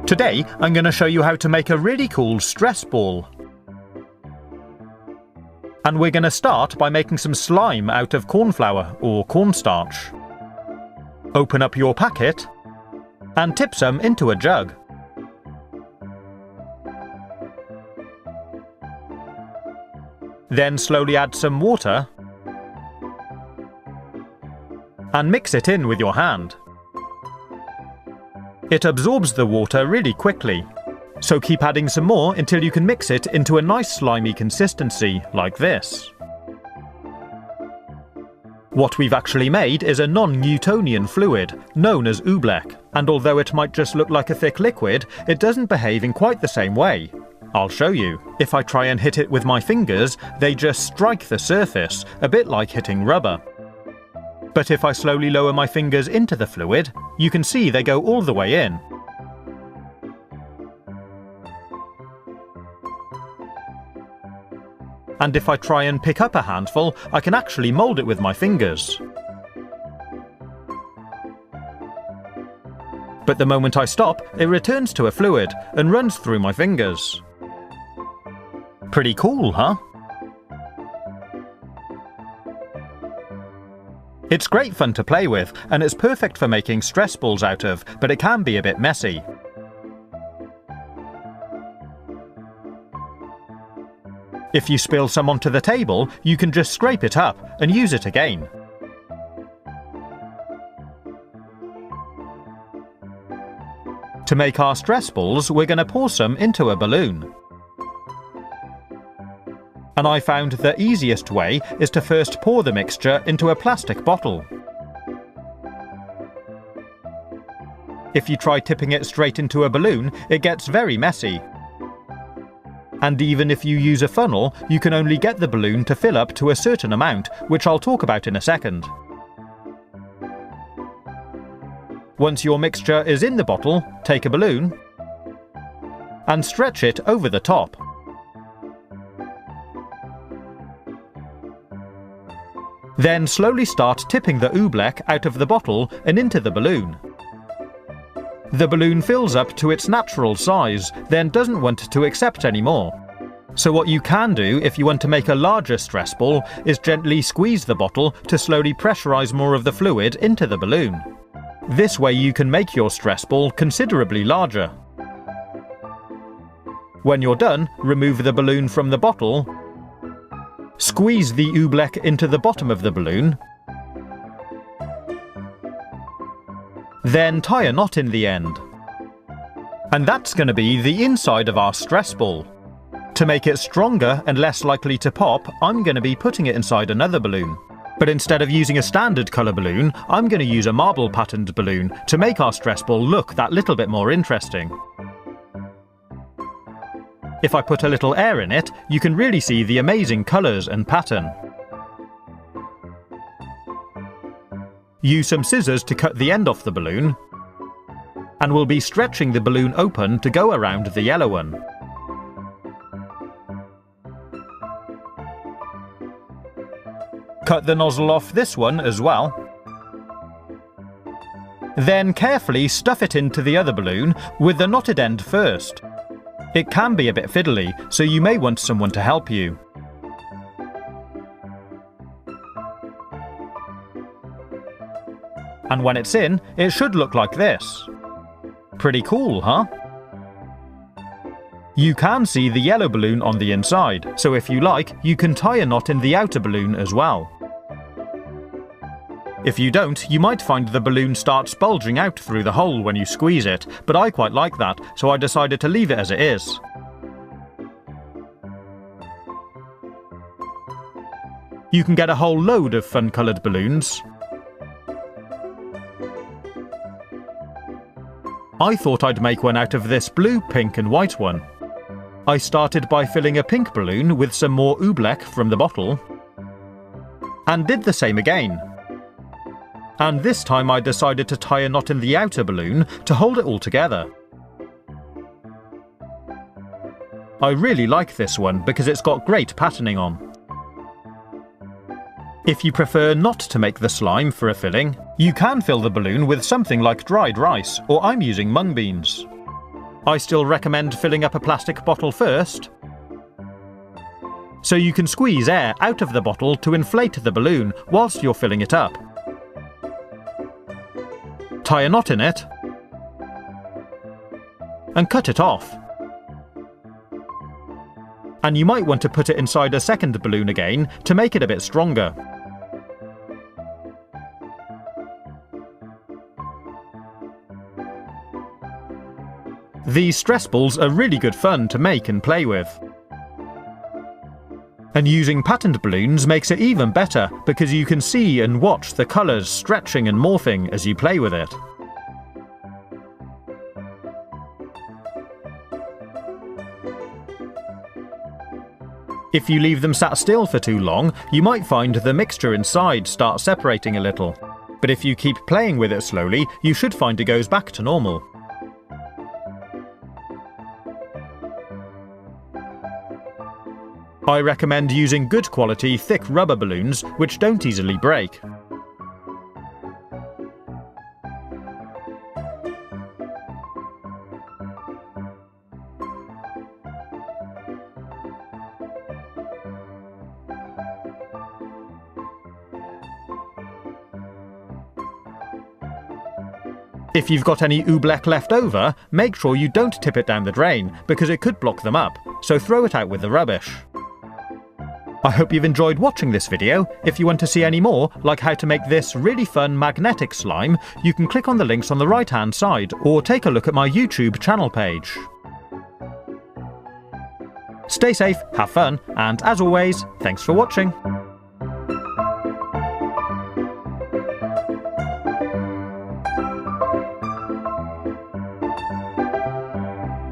Today, I'm going to show you how to make a really cool stress ball. And we're going to start by making some slime out of corn flour or cornstarch. Open up your packet and tip some into a jug. Then slowly add some water and mix it in with your hand. It absorbs the water really quickly, so keep adding some more until you can mix it into a nice slimy consistency, like this. What we've actually made is a non-Newtonian fluid, known as oobleck, and although it might just look like a thick liquid, it doesn't behave in quite the same way. I'll show you. If I try and hit it with my fingers, they just strike the surface, a bit like hitting rubber. But if I slowly lower my fingers into the fluid, you can see they go all the way in. And if I try and pick up a handful, I can actually mould it with my fingers. But the moment I stop, it returns to a fluid and runs through my fingers. Pretty cool, huh? It's great fun to play with, and it's perfect for making stress balls out of, but it can be a bit messy. If you spill some onto the table, you can just scrape it up and use it again. To make our stress balls, we're going to pour some into a balloon. And I found the easiest way is to first pour the mixture into a plastic bottle. If you try tipping it straight into a balloon, it gets very messy. And even if you use a funnel, you can only get the balloon to fill up to a certain amount, which I'll talk about in a second. Once your mixture is in the bottle, take a balloon and stretch it over the top. Then slowly start tipping the oobleck out of the bottle and into the balloon. The balloon fills up to its natural size, then doesn't want to accept any more. So what you can do if you want to make a larger stress ball is gently squeeze the bottle to slowly pressurize more of the fluid into the balloon. This way you can make your stress ball considerably larger. When you're done, remove the balloon from the bottle. Squeeze the oobleck into the bottom of the balloon, then tie a knot in the end. And that's going to be the inside of our stress ball. To make it stronger and less likely to pop, I'm going to be putting it inside another balloon. But instead of using a standard colour balloon, I'm going to use a marble patterned balloon to make our stress ball look that little bit more interesting. If I put a little air in it, you can really see the amazing colours and pattern. Use some scissors to cut the end off the balloon, and we'll be stretching the balloon open to go around the yellow one. Cut the nozzle off this one as well. Then carefully stuff it into the other balloon with the knotted end first. It can be a bit fiddly, so you may want someone to help you. And when it's in, it should look like this. Pretty cool, huh? You can see the yellow balloon on the inside, so if you like, you can tie a knot in the outer balloon as well. If you don't, you might find the balloon starts bulging out through the hole when you squeeze it, but I quite like that, so I decided to leave it as it is. You can get a whole load of fun-coloured balloons. I thought I'd make one out of this blue, pink and white one. I started by filling a pink balloon with some more oobleck from the bottle, and did the same again. And this time I decided to tie a knot in the outer balloon to hold it all together. I really like this one because it's got great patterning on. If you prefer not to make the slime for a filling, you can fill the balloon with something like dried rice, or I'm using mung beans. I still recommend filling up a plastic bottle first, so you can squeeze air out of the bottle to inflate the balloon whilst you're filling it up. Tie a knot in it and cut it off. And you might want to put it inside a second balloon again to make it a bit stronger. These stress balls are really good fun to make and play with. And using patterned balloons makes it even better because you can see and watch the colours stretching and morphing as you play with it. If you leave them sat still for too long, you might find the mixture inside start separating a little. But if you keep playing with it slowly, you should find it goes back to normal. I recommend using good quality thick rubber balloons which don't easily break. If you've got any oobleck left over, make sure you don't tip it down the drain because it could block them up, so throw it out with the rubbish. I hope you've enjoyed watching this video. If you want to see any more, like how to make this really fun magnetic slime, you can click on the links on the right hand side or take a look at my YouTube channel page. Stay safe, have fun, and as always, thanks for watching.